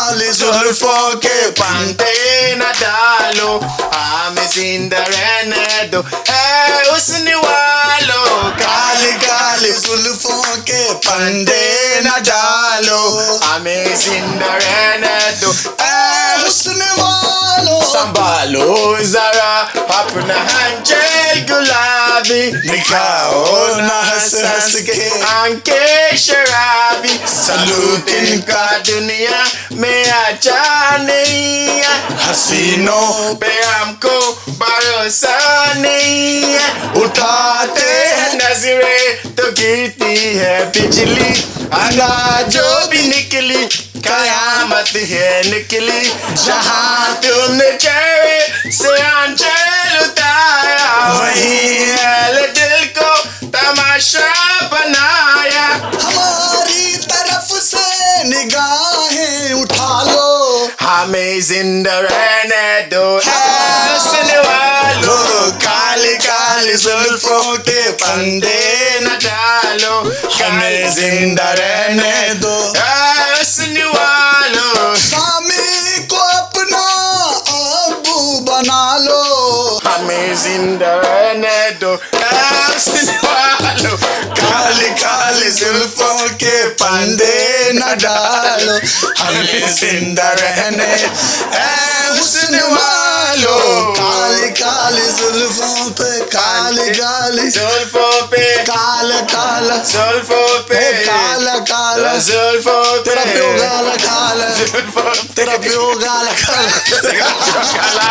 काली जुल्फों के पंते न डालो, हमें जिंदा रहने दो ऐ हुस्न वालो। काली काली जुल्फों के पंडे न डालो, हमें जिंदा रहने दो ऐ हुस्न वालों। संभालो जरा अपना हंचल गुलाबी, दिखाओ ना हंस हंस के आंखें शराबी। सलूट इनका दुनिया में अच्छा नहीं है, हसीनों पे हमको भरोसा नहीं है। उठाते हैं नजरें तो गिरती है बिजली, अना जो भी निकली कयामत है निकली। जहाँ तुमने चेहरे से आंचल उतारा, वही है दिल को तमाशा बनाया। हमारी तरफ से निगाहें उठा लो, हमें जिंदा रहने दो ऐ सुनने वालों। काली काली जुल्फों के पंडे न डालो, हमें जिंदा रहने दो। ऐ सुनने वालों। स्वामी को अपना अबू बना लो, हमें जिंदा रहने दो ऐ सुनने वालों। काली काली जुल्फों के पंडे न डालो, हमें जिंदा रहने ऐ हुस्न वालों। काली काली जुल्फों पे काली काली जुल्फों पे काला काला जुल्फों पे काला काला जुल्फों पे तेरा प्यो गाला काला जुल्फों पे तेरा प्यो गाला काला काला।